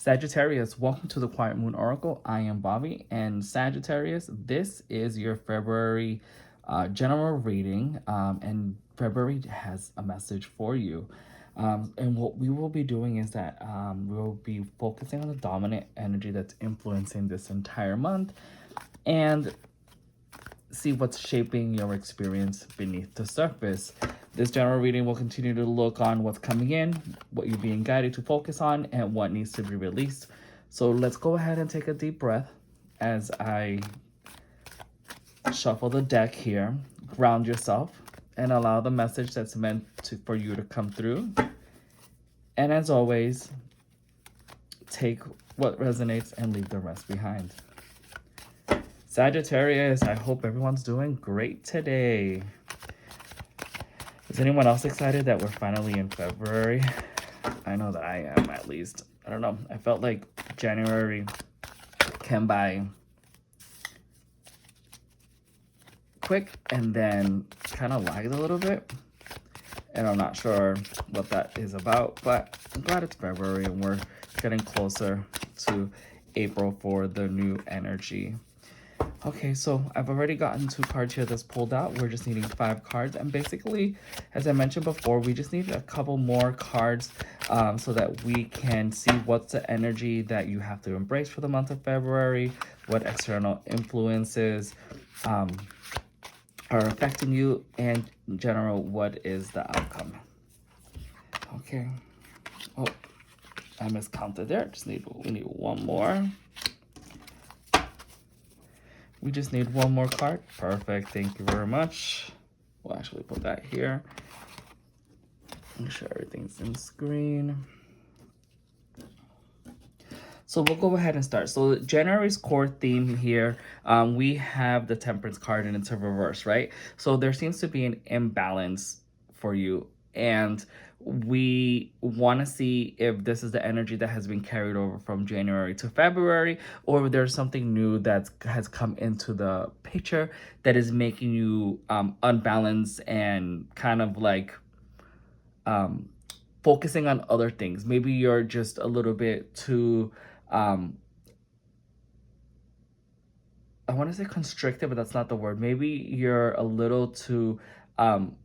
Sagittarius, welcome to the Quiet Moon Oracle. I am Bobby, and Sagittarius, this is your February general reading, and February has a message for you. And what we will be doing is that we will be focusing on the dominant energy that's influencing this entire month and see what's shaping your experience beneath the surface. This general reading will continue to look on what's coming in, what you're being guided to focus on, and what needs to be released. So let's go ahead and take a deep breath as I shuffle the deck here. Ground yourself and allow the message that's meant for you to come through. And as always, take what resonates and leave the rest behind. Sagittarius, I hope everyone's doing great today. Is anyone else excited that we're finally in February? I know that I am, at least. I don't know. I felt like January came by quick and then kind of lagged a little bit. And I'm not sure what that is about, but I'm glad it's February and we're getting closer to April for the new energy. Okay, so I've already gotten 2 cards here that's pulled out. We're just needing 5 cards. And basically, as I mentioned before, we just need a couple more cards so that we can see what's the energy that you have to embrace for the month of February, what external influences are affecting you, and in general, what is the outcome. Okay. Oh, I miscounted there. We need one more. We just need one more card. Perfect. Thank you very much. We'll actually put that here. Make sure everything's in screen. So we'll go ahead and start. So January's core theme here, we have the Temperance card and it's a reverse, right? So there seems to be an imbalance for you. And we want to see if this is the energy that has been carried over from January to February, or if there's something new that has come into the picture that is making you unbalanced and kind of like focusing on other things. Maybe you're just a little bit too I want to say constricted, but that's not the word. Maybe you're a little too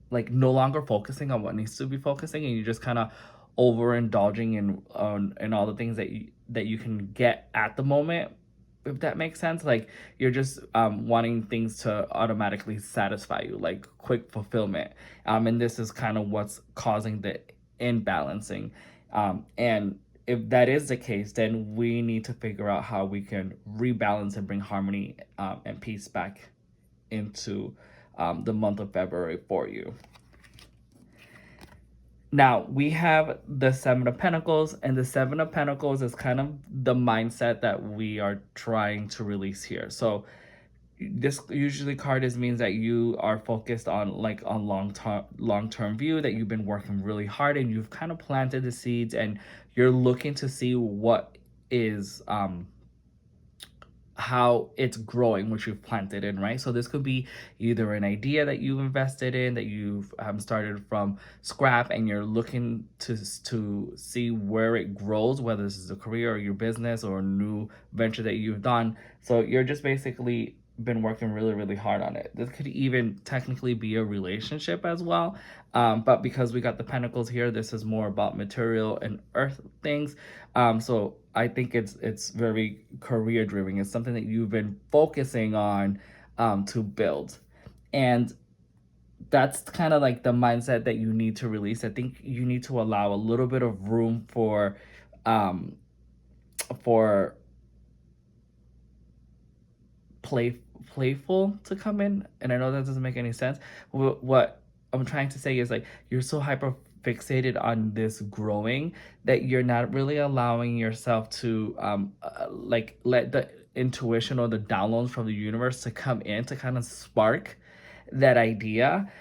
like no longer focusing on what needs to be focusing, and you're just kind of overindulging in all the things that you can get at the moment, if that makes sense. Like you're just wanting things to automatically satisfy you, like quick fulfillment, and this is kind of what's causing the imbalancing, and if that is the case, then we need to figure out how we can rebalance and bring harmony and peace back into the month of February for you. Now, we have the 7 of Pentacles, and the 7 of Pentacles is kind of the mindset that we are trying to release here. So this usually means that you are focused on long-term view, that you've been working really hard and you've kind of planted the seeds and you're looking to see what is how it's growing, which you've planted in, right? So this could be either an idea that you've invested in, that you've started from scrap, and you're looking to see where it grows, whether this is a career or your business or a new venture that you've done. So you're just basically been working really hard on it. This could even technically be a relationship as well, but because we got the Pentacles here, this is more about material and earth things. So I think it's very career driven. It's something that you've been focusing on to build, and that's kind of like the mindset that you need to release. I think you need to allow a little bit of room for playful to come in. And I know that doesn't make any sense. What I'm trying to say is, like, you're so hyper fixated on this growing that you're not really allowing yourself to like let the intuition or the downloads from the universe to come in to kind of spark that idea.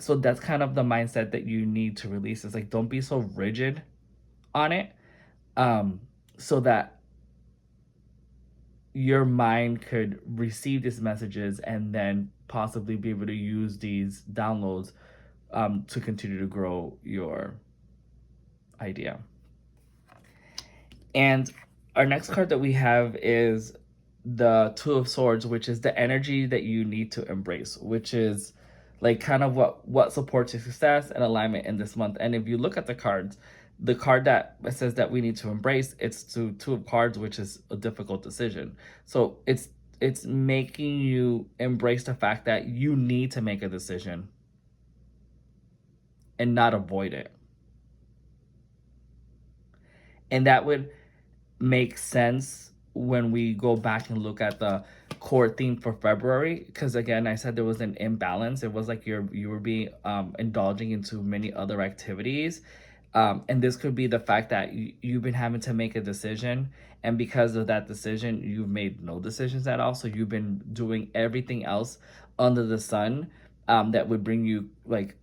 So that's kind of the mindset that you need to release. It's like, don't be so rigid on it, so that your mind could receive these messages and then possibly be able to use these downloads to continue to grow your idea. And our next card that we have is the Two of Swords, which is the energy that you need to embrace, which is like kind of what supports your success and alignment in this month. And if you look at the cards, the card that says that we need to embrace, it's two of cards, which is a difficult decision. So it's making you embrace the fact that you need to make a decision and not avoid it. And that would make sense when we go back and look at the core theme for February, because again, I said there was an imbalance. It was like you were being indulging into many other activities, and this could be the fact that you've been having to make a decision, and because of that decision you've made no decisions at all. So you've been doing everything else under the sun, that would bring you like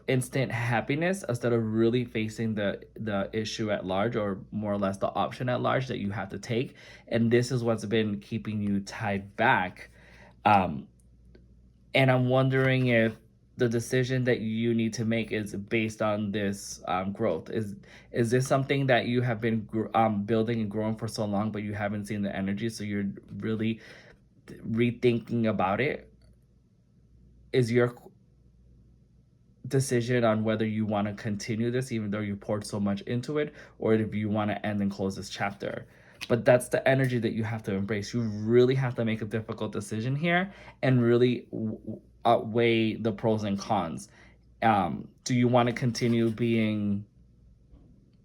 instant happiness instead of really facing the issue at large, or more or less the option at large that you have to take. And this is what's been keeping you tied back. um and I'm wondering if the decision that you need to make is based on this growth. Is this something that you have been building and growing for so long, but you haven't seen the energy, so you're really rethinking about it? Is your decision on whether you want to continue this even though you poured so much into it, or if you want to end and close this chapter? But that's the energy that you have to embrace. You really have to make a difficult decision here and really weigh the pros and cons. Do you want to continue being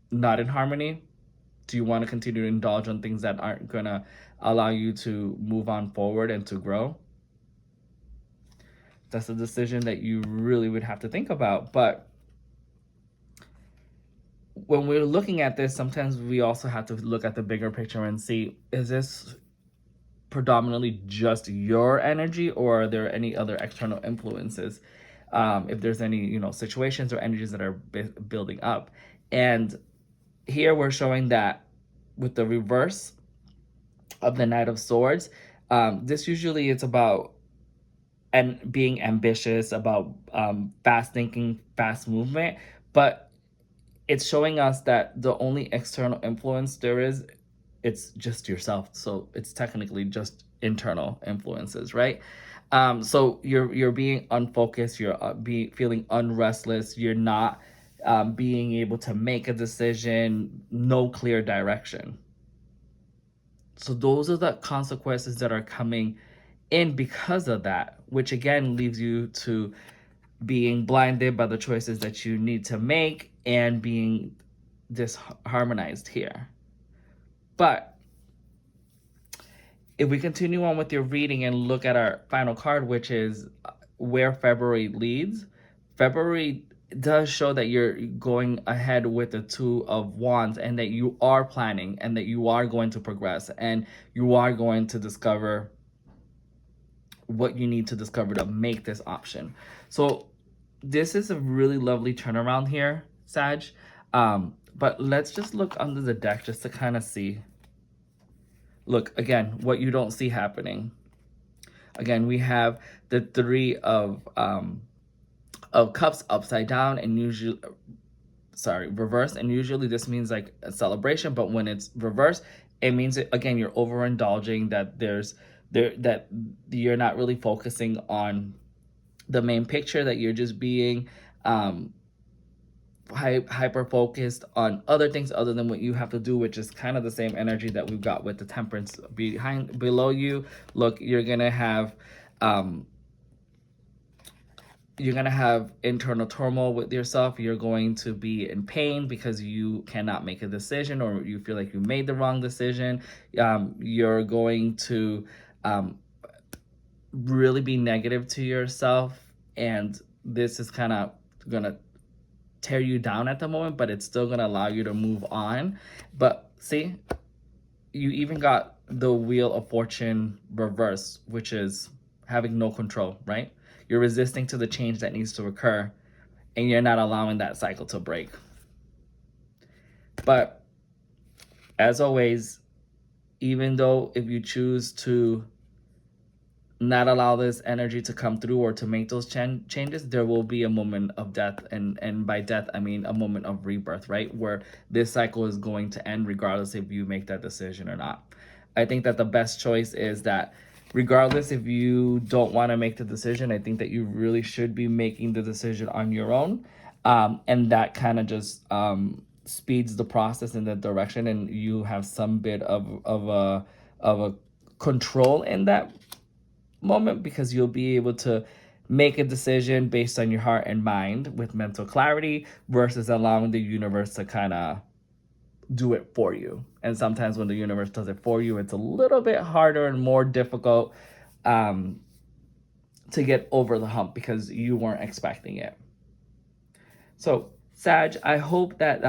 not in harmony? Do you want to continue to indulge on things that aren't gonna allow you to move on forward and to grow? That's a decision that you really would have to think about. But when we're looking at this, sometimes we also have to look at the bigger picture and see, is this predominantly just your energy, or are there any other external influences? If there's any, situations or energies that are building up. And here we're showing that with the reverse of the Knight of Swords, this usually it's about and being ambitious, about fast thinking, fast movement. But it's showing us that the only external influence there is, it's just yourself. So it's technically just internal influences, right? So you're being unfocused. You're feeling unrestless. You're not being able to make a decision. No clear direction. So those are the consequences that are coming in because of that, which again leaves you to being blinded by the choices that you need to make and being disharmonized here. But if we continue on with your reading and look at our final card, which is where February leads, February does show that you're going ahead with the Two of Wands, and that you are planning, and that you are going to progress, and you are going to discover what you need to discover to make this option. So this is a really lovely turnaround here, Sag. But let's just look under the deck just to kind of see. Look, again, what you don't see happening. Again, we have the Three of Cups upside down, and usually, reversed. And usually this means like a celebration, but when it's reversed, it means again, you're overindulging, that you're not really focusing on the main picture, that you're just being hyper focused on other things other than what you have to do, which is kind of the same energy that we've got with the Temperance below you. Look, you're gonna have internal turmoil with yourself. You're going to be in pain because you cannot make a decision, or you feel like you made the wrong decision. You're going to really be negative to yourself, and this is kind of gonna tear you down at the moment, but it's still gonna allow you to move on. But see, you even got the Wheel of Fortune reverse, which is having no control, right? You're resisting to the change that needs to occur, and you're not allowing that cycle to break. But as always, even though if you choose to not allow this energy to come through or to make those changes, there will be a moment of death. And by death, I mean a moment of rebirth, right? Where this cycle is going to end regardless if you make that decision or not. I think that the best choice is that regardless if you don't want to make the decision, I think that you really should be making the decision on your own. And that kind of just speeds the process in that direction, and you have some bit of a control in that moment, because you'll be able to make a decision based on your heart and mind with mental clarity versus allowing the universe to kind of do it for you. And sometimes when the universe does it for you, it's a little bit harder and more difficult um, to get over the hump because you weren't expecting it. So, Sag, I hope that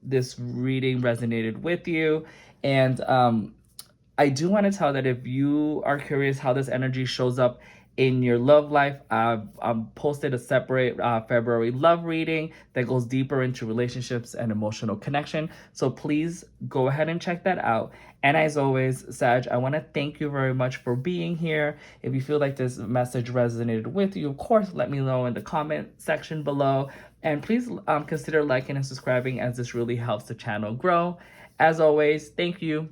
this reading resonated with you. And I do want to tell that if you are curious how this energy shows up in your love life, I've posted a separate February love reading that goes deeper into relationships and emotional connection. So please go ahead and check that out. And as always, Sag, I want to thank you very much for being here. If you feel like this message resonated with you, of course, let me know in the comment section below. And please consider liking and subscribing, as this really helps the channel grow. As always, thank you.